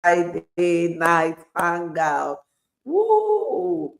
Friday night hangout. Woo!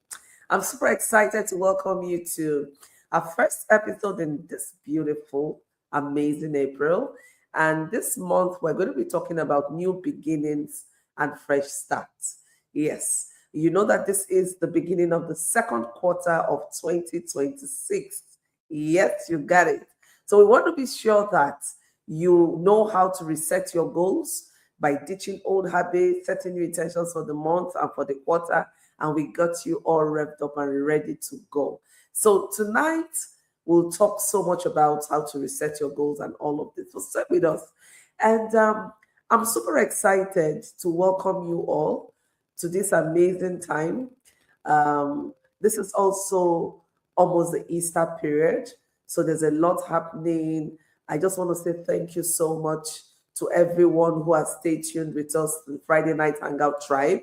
I'm super excited to welcome you to our first episode in this beautiful, amazing April. And this month, we're going to be talking about new beginnings and fresh starts. Yes, you know that this is the beginning of the second quarter of 2026. Yes, you got it. So we want to be sure that you know how to reset your goals by ditching old habits, setting new intentions for the month and for the quarter, and we got you all revved up and ready to go. So tonight we'll talk so much about how to reset your goals and all of this. So stay with us, and I'm super excited to welcome you all to this amazing time. This is also almost the Easter period, so there's a lot happening. I just want to say thank you so much to everyone who has stayed tuned with us, the Friday Night Hangout tribe,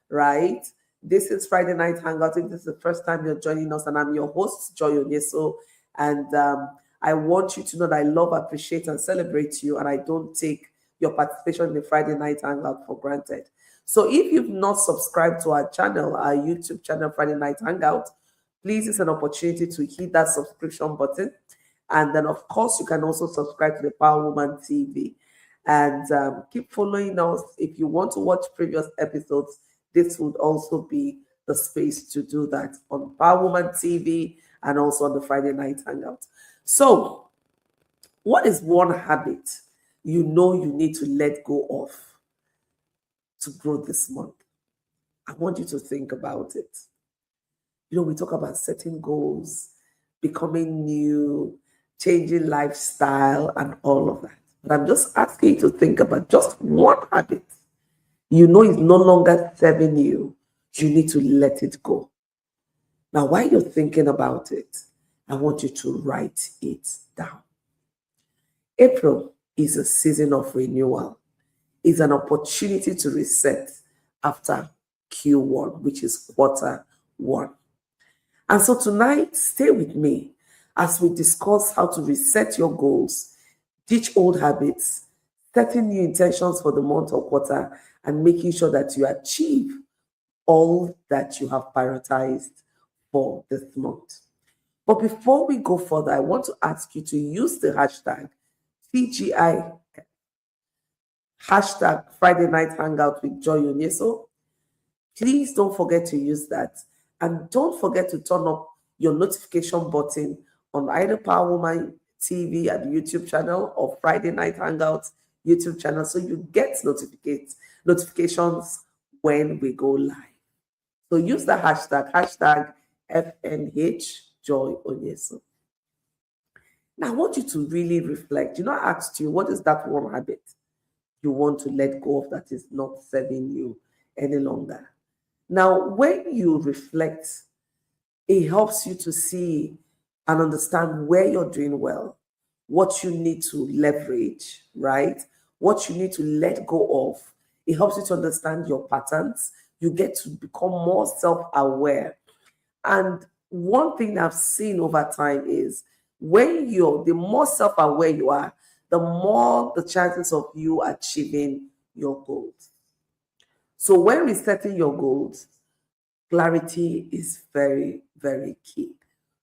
right? This is Friday Night Hangout. If this is the first time you're joining us, and I'm your host, Joy Onyeso, and I want you to know that I love, appreciate, and celebrate you, and I don't take your participation in the Friday Night Hangout for granted. So if you've not subscribed to our channel, our YouTube channel, Friday Night Hangout, please, it's an opportunity to hit that subscription button. And then, of course, you can also subscribe to the Power Woman TV and keep following us. If you want to watch previous episodes, this would also be the space to do that on Power Woman TV and also on the Friday Night Hangout. So, what is one habit you know you need to let go of to grow this month? I want you to think about it. You know, we talk about setting goals, becoming new, changing lifestyle, and all of that. But I'm just asking you to think about just one habit you know is no longer serving you. You need to let it go. Now, while you're thinking about it, I want you to write it down. April is a season of renewal. It's an opportunity to reset after Q1, which is quarter one. And so tonight, stay with me as we discuss how to reset your goals, ditch old habits, setting new intentions for the month or quarter, and making sure that you achieve all that you have prioritized for this month. But before we go further, I want to ask you to use the hashtag TGI, hashtag Friday Night Hangout with Joy Onyeso. Please don't forget to use that. And don't forget to turn up your notification button on either Power Woman TV at the YouTube channel or Friday Night Hangout YouTube channel so you get notifications when we go live. So use the hashtag FNH Joy Onyeso. Now I want you to really reflect. You know, I asked you, what is that one habit you want to let go of that is not serving you any longer? Now, when you reflect, it helps you to see and understand where you're doing well, what you need to leverage, right? What you need to let go of. It helps you to understand your patterns. You get to become more self-aware. And one thing I've seen over time is the more self-aware you are, the more the chances of you achieving your goals. So when resetting your goals, clarity is very, very key.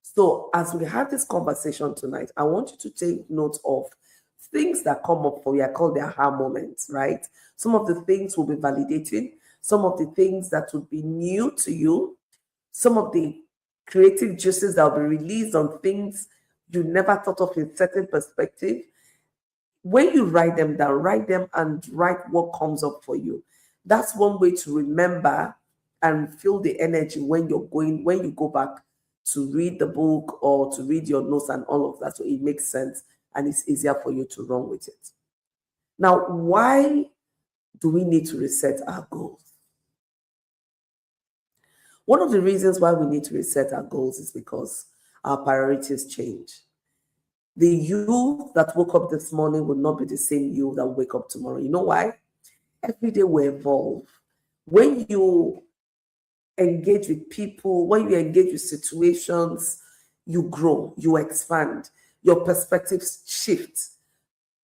So as we have this conversation tonight, I want you to take note of things that come up for you. I call the aha moments, right? Some of the things will be validating, some of the things that would be new to you, some of the creative juices that will be released on things you never thought of in certain perspective. When you write them down, write them and write what comes up for you. That's one way to remember and feel the energy when you go back to read the book or to read your notes and all of that. So it makes sense and it's easier for you to run with it. Now, why do we need to reset our goals? One of the reasons why we need to reset our goals is because our priorities change. The you that woke up this morning will not be the same you that will wake up tomorrow. You know why? Every day we evolve. When you engage with people, when you engage with situations, you grow, you expand, your perspectives shift.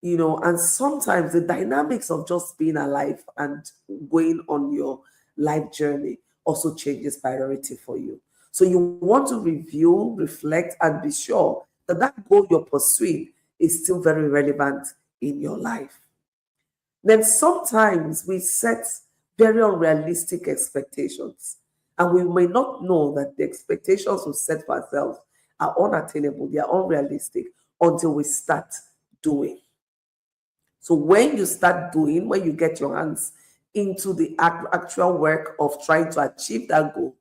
And sometimes the dynamics of just being alive and going on your life journey also changes priority for you. So you want to review, reflect, and be sure that that goal you're pursuing is still very relevant in your life. Then sometimes we set very unrealistic expectations, and we may not know that the expectations we set for ourselves are unattainable, they are unrealistic until we start doing. So when you start doing, when you get your hands into the actual work of trying to achieve that goal,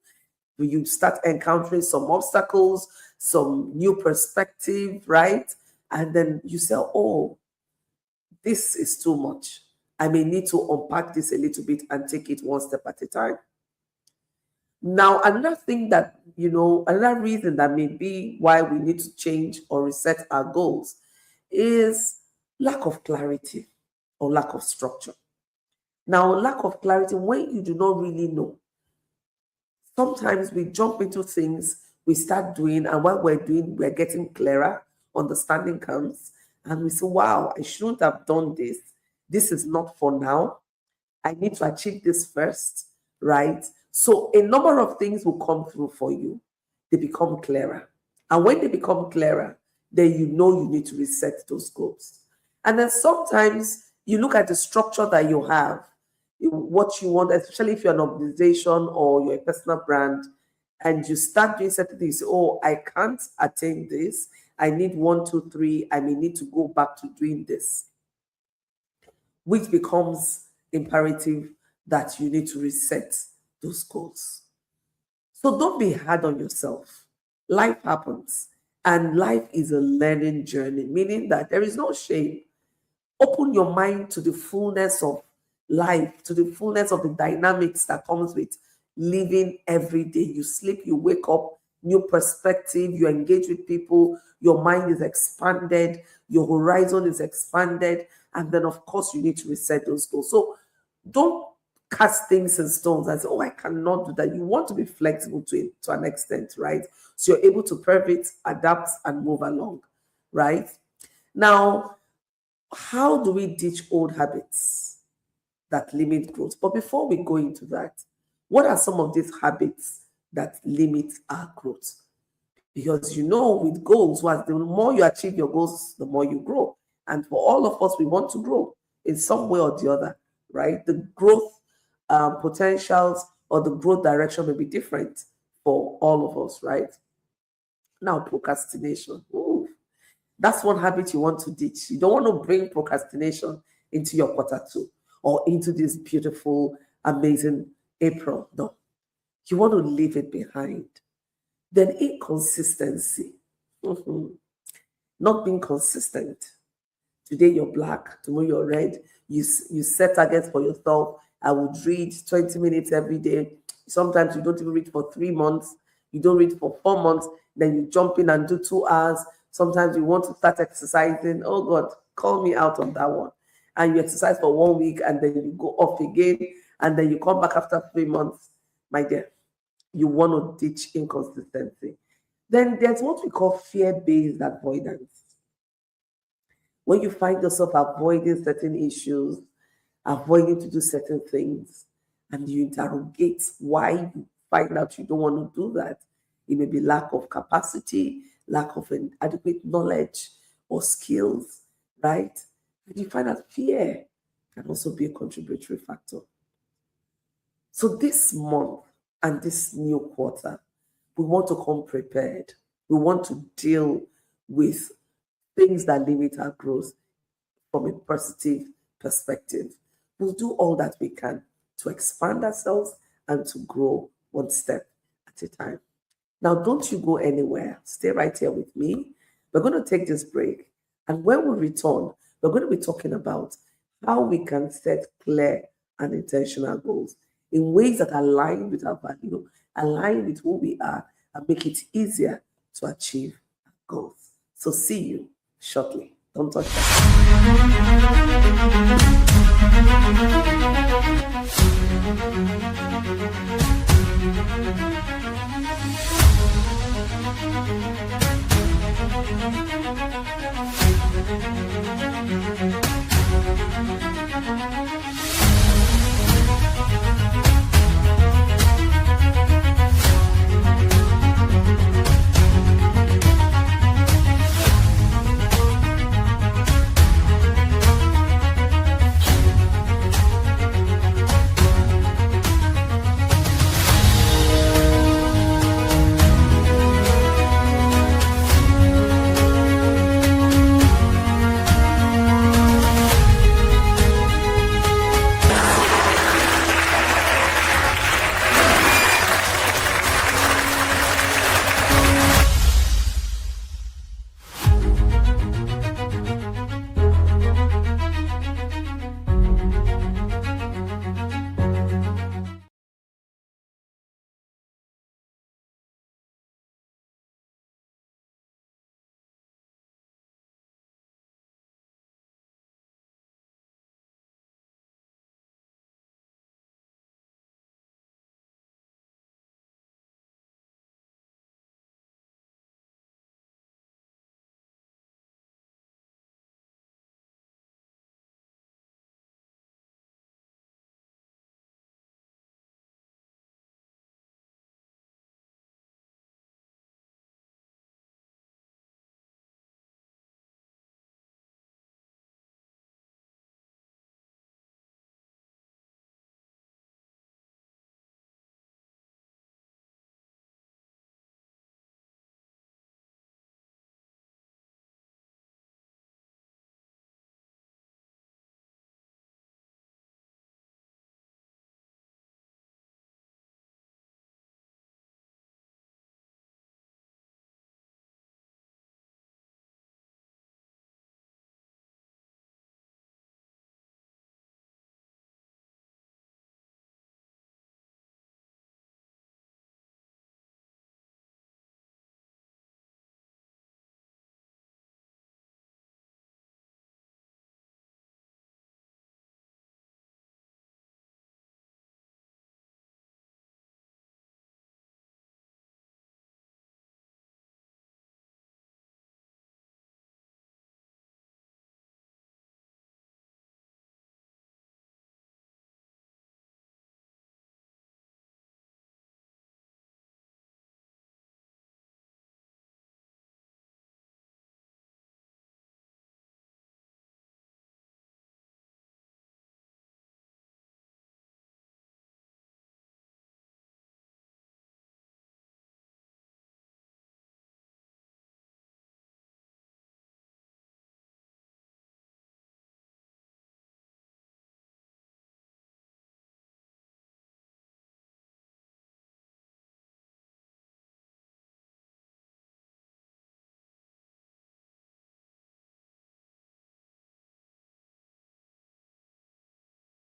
you start encountering some obstacles, some new perspective, right? And then you say, oh, this is too much. I may need to unpack this a little bit and take it one step at a time. Now, another thing that, another reason that may be why we need to change or reset our goals is lack of clarity or lack of structure. Now, lack of clarity, when you do not really know, sometimes we jump into things, we start doing, and while we're doing, we're getting clearer, understanding comes, and we say, wow, I shouldn't have done this. This is not for now. I need to achieve this first, right? So a number of things will come through for you. They become clearer. And when they become clearer, then you know you need to reset those goals. And then sometimes you look at the structure that you have, what you want, especially if you're an organization or you're a personal brand, and you start doing certain things. Oh, I can't attain this. I need 1, 2, 3. I may need to go back to doing this, which becomes imperative that you need to reset those goals. So don't be hard on yourself. Life happens, and life is a learning journey, meaning that there is no shame. Open your mind to the fullness of life, to the fullness of the dynamics that comes with living every day. You sleep, you wake up, new perspective, you engage with people, your mind is expanded, your horizon is expanded, and then of course you need to reset those goals. So don't cast things in stones and say, oh, I cannot do that. You want to be flexible to it to an extent, right? So you're able to pivot, adapt, and move along, right? Now, how do we ditch old habits that limit growth? But before we go into that, what are some of these habits that limit our growth? Because with goals, the more you achieve your goals, the more you grow. And for all of us, we want to grow in some way or the other, right? The growth potentials or the growth direction may be different for all of us, right? Now, procrastination. Ooh, that's one habit you want to ditch. You don't want to bring procrastination into your Q2 or into this beautiful, amazing April. No, you want to leave it behind. Then inconsistency. Not being consistent. Today you're black, tomorrow you're red. You set targets for yourself. I would read 20 minutes every day. Sometimes you don't even read for 3 months. You don't read for 4 months. Then you jump in and do 2 hours. Sometimes you want to start exercising. Oh God, call me out on that one. And you exercise for 1 week and then you go off again. And then you come back after 3 months. My dear, you want to ditch inconsistency. Then there's what we call fear-based avoidance. When you find yourself avoiding certain issues, avoiding to do certain things, and you interrogate why you find out you don't want to do that, it may be lack of capacity, lack of adequate knowledge or skills, right? And you find out fear can also be a contributory factor. So this month and this new quarter, we want to come prepared. We want to deal with things that limit our growth from a positive perspective. We'll do all that we can to expand ourselves and to grow one step at a time. Now, don't you go anywhere. Stay right here with me. We're going to take this break. And when we return, we're going to be talking about how we can set clear and intentional goals in ways that align with our value, align with who we are, and make it easier to achieve our goals. So see you shortly. Don't touch that.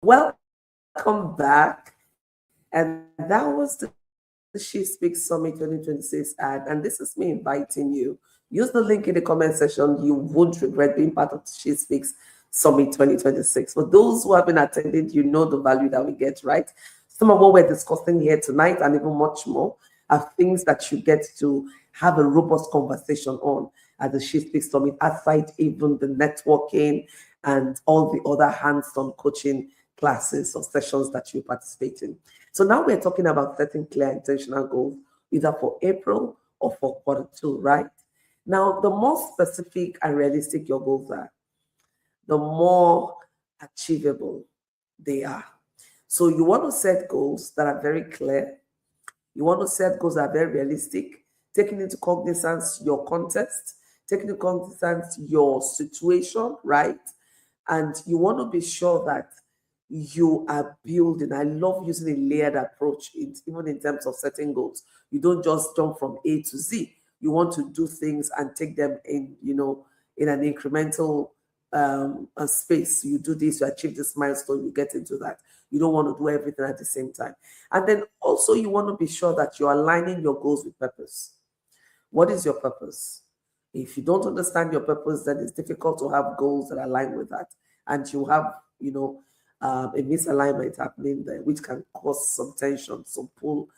welcome back. And that was the She Speaks Summit 2026 ad. And this is me inviting you. Use the link in the comment section. You won't regret being part of She Speaks Summit 2026. For those who have been attending, you know the value that we get, right? Some of what we're discussing here tonight and even much more are things that you get to have a robust conversation on at the She Speaks Summit, aside even the networking and all the other hands-on coaching classes or sessions that you participate in. So now we're talking about setting clear intentional goals, either for April or for quarter 2, right? Now, the more specific and realistic your goals are, the more achievable they are. So you want to set goals that are very clear. You want to set goals that are very realistic, taking into cognizance your context, taking into cognizance your situation, right? And you want to be sure that you are building. I love using a layered approach, even in terms of setting goals. You don't just jump from A to Z. You want to do things and take them in, in an incremental space. You do this, you achieve this milestone, you get into that. You don't want to do everything at the same time. And then also, you want to be sure that you're aligning your goals with purpose. What is your purpose? If you don't understand your purpose, then it's difficult to have goals that align with that. And you have, a misalignment happening there, which can cause some tension, some pull,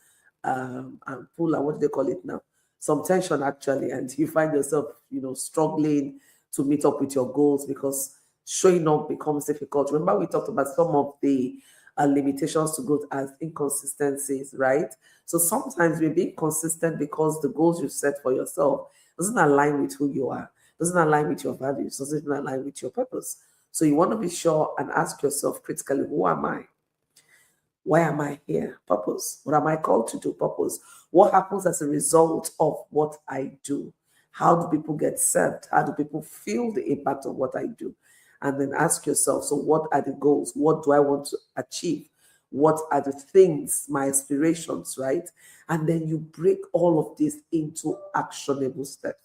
and pull, and what do they call it now? Some tension actually, and you find yourself, struggling to meet up with your goals because showing up becomes difficult. Remember, we talked about some of the limitations to growth as inconsistencies, right? So sometimes we're being consistent because the goals you set for yourself doesn't align with who you are, doesn't align with your values, doesn't align with your purpose. So you want to be sure and ask yourself critically, who am I? Why am I here? Purpose. What am I called to do? Purpose. What happens as a result of what I do? How do people get served? How do people feel the impact of what I do? And then ask yourself, so what are the goals? What do I want to achieve? What are the things, my aspirations, right? And then you break all of this into actionable steps.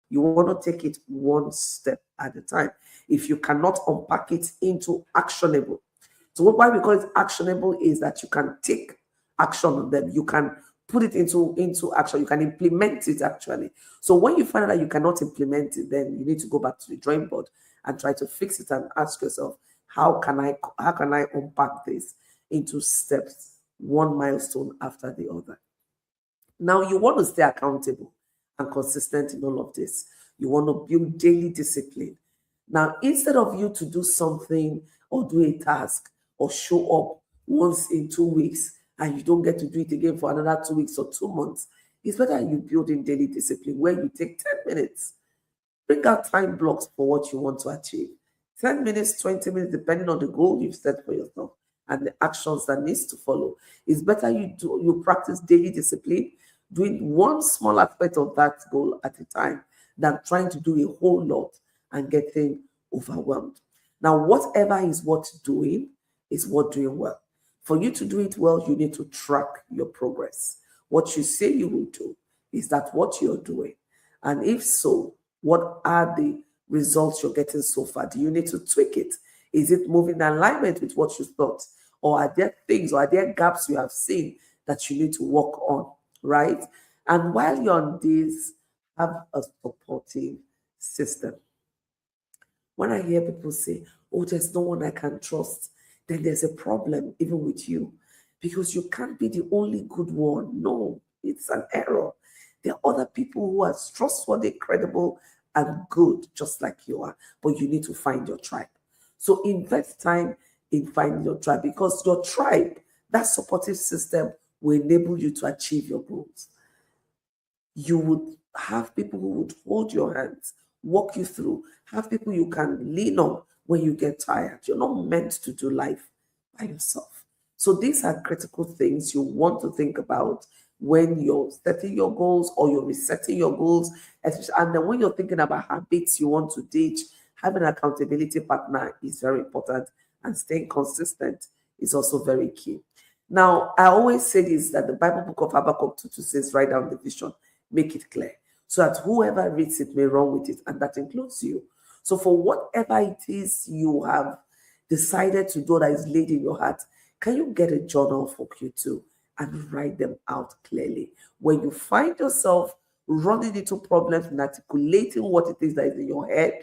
You want to take it one step at a time. If you cannot unpack it into actionable. So why we call it actionable is that you can take action on them. You can put it into action. You can implement it actually. So when you find out that you cannot implement it, then you need to go back to the drawing board and try to fix it and ask yourself, how can I unpack this into steps, one milestone after the other. Now you want to stay accountable and consistent in all of this. You want to build daily discipline. Now, instead of you to do something or do a task or show up once in 2 weeks and you don't get to do it again for another 2 weeks or 2 months, it's better you build in daily discipline where you take 10 minutes. Bring out time blocks for what you want to achieve. 10 minutes, 20 minutes, depending on the goal you've set for yourself and the actions that needs to follow. It's better you practice daily discipline, doing one small aspect of that goal at a time than trying to do a whole lot and getting overwhelmed. Now, whatever is worth doing is worth doing well. For you to do it well, you need to track your progress. What you say you will do, is that what you're doing? And if so, what are the results you're getting so far? Do you need to tweak it? Is it moving in alignment with what you thought? Or are there things or are there gaps you have seen that you need to work on, right? And while you're on this, have a supportive system. When I hear people say, oh, there's no one I can trust, then there's a problem even with you because you can't be the only good one. No, it's an error. There are other people who are trustworthy, credible, and good, just like you are, but you need to find your tribe. So invest time in finding your tribe because your tribe, that supportive system, will enable you to achieve your goals. You would have people who would hold your hands, walk you through, have people you can lean on when you get tired. You're not meant to do life by yourself. So these are critical things you want to think about when you're setting your goals or you're resetting your goals. And then when you're thinking about habits you want to teach, having an accountability partner is very important, and staying consistent is also very key. Now, I always say this, that the Bible book of Habakkuk 2 says, write down the vision, make it clear, so that whoever reads it may run with it, and that includes you. So for whatever it is you have decided to do that is laid in your heart, can you get a journal for Q2 and write them out clearly? When you find yourself running into problems and articulating what it is that is in your head,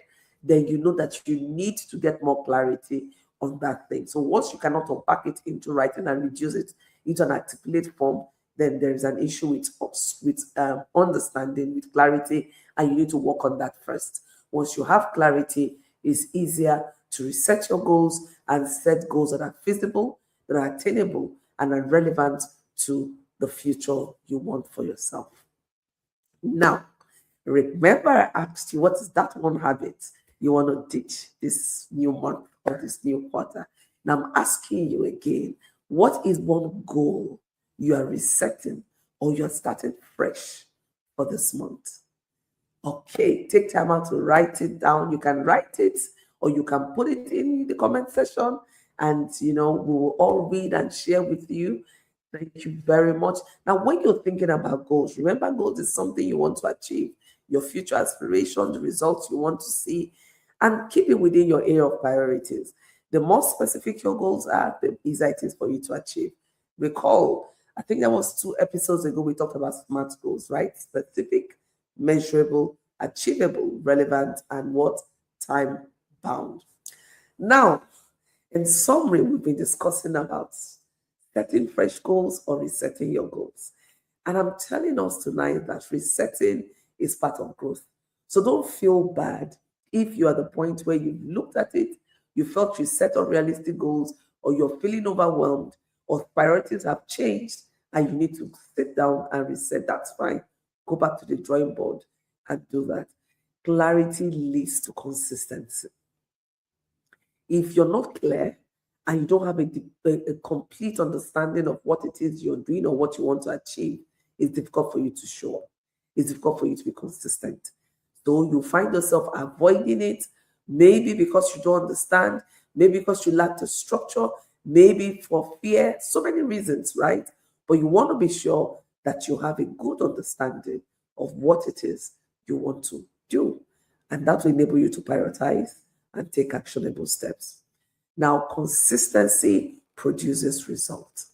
then you know that you need to get more clarity on that thing. So once you cannot unpack it into writing and reduce it into an articulate form, then there is an issue with understanding, with clarity, and you need to work on that first. Once you have clarity, it's easier to reset your goals and set goals that are feasible, that are attainable, and are relevant to the future you want for yourself. Now, remember I asked you, what is that one habit you want to ditch this new month or this new quarter? Now I'm asking you again, what is one goal you are resetting or you're starting fresh for this month? Okay, take time out to write it down. You can write it or you can put it in the comment section, and we will all read and share with you. Thank you very much. Now, when you're thinking about goals, remember, goals is something you want to achieve, your future aspirations, the results you want to see, and keep it within your area of priorities. The more specific your goals are, the easier it is for you to achieve. Recall, I think that was 2 episodes ago, we talked about SMART goals, right? Specific, measurable, achievable, relevant, and what? Time bound. Now, in summary, we've been discussing about setting fresh goals or resetting your goals. And I'm telling us tonight that resetting is part of growth. So don't feel bad if you're at the point where you've looked at it, you felt you set unrealistic goals, or you're feeling overwhelmed, or priorities have changed, and you need to sit down and reset. That's fine. Go back to the drawing board and do that. Clarity leads to consistency. If you're not clear and you don't have a complete understanding of what it is you're doing or what you want to achieve, it's difficult for you to show up. It's difficult for you to be consistent. So you find yourself avoiding it, maybe because you don't understand, maybe because you lack the structure, maybe for fear, so many reasons, right? But you want to be sure that you have a good understanding of what it is you want to do. And that will enable you to prioritize and take actionable steps. Now, consistency produces results.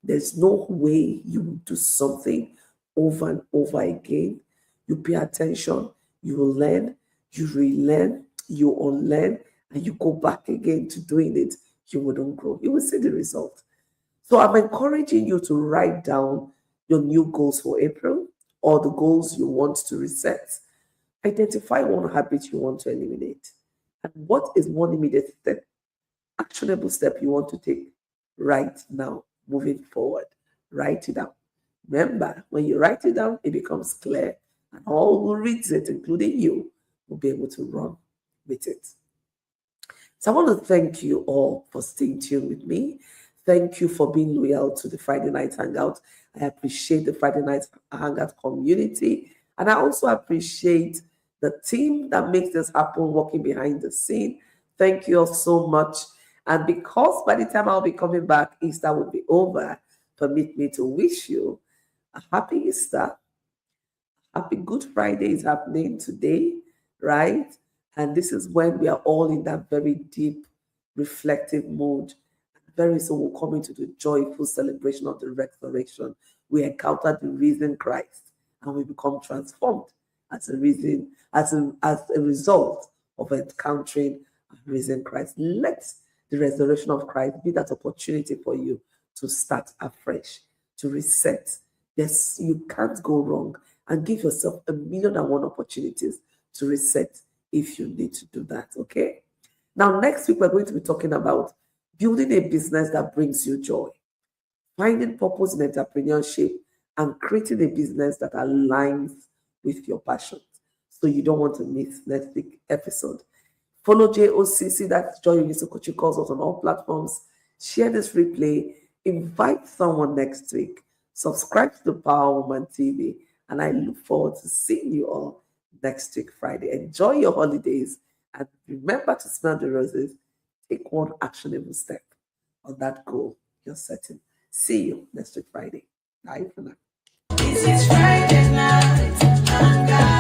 There's no way you will do something over and over again. You pay attention, you will learn, you relearn, you unlearn, and you go back again to doing it. You wouldn't grow. You will see the result. So I'm encouraging you to write down your new goals for April or the goals you want to reset. Identify one habit you want to eliminate. And what is one immediate step, actionable step you want to take right now, moving forward? Write it down. Remember, when you write it down, it becomes clear, and all who reads it, including you, will be able to run with it. So I want to thank you all for staying tuned with me. Thank you for being loyal to the Friday Night Hangout. I appreciate the Friday Night Hangout community. And I also appreciate the team that makes this happen, working behind the scene. Thank you all so much. And because by the time I'll be coming back, Easter will be over, permit me to wish you a happy Easter. Happy Good Friday is happening today, right? And this is when we are all in that very deep, reflective mode. Very soon we'll come into the joyful celebration of the resurrection. We encounter the risen Christ and we become transformed as a result of encountering a risen Christ. Let the resurrection of Christ be that opportunity for you to start afresh, to reset. Yes, you can't go wrong, and give yourself 1,000,001 opportunities to reset if you need to do that, okay? Now, next week, we're going to be talking about building a business that brings you joy, finding purpose in entrepreneurship, and creating a business that aligns with your passions. So you don't want to miss next week's episode. Follow JOCC, that's Joy Uniso Coaching Calls, on all platforms. Share this replay. Invite someone next week. Subscribe to the Power Woman TV. And I look forward to seeing you all next week, Friday. Enjoy your holidays. And remember to smell the roses. Take one actionable step on that goal you're setting. See you next week, Friday. Bye for now. This is Friday night.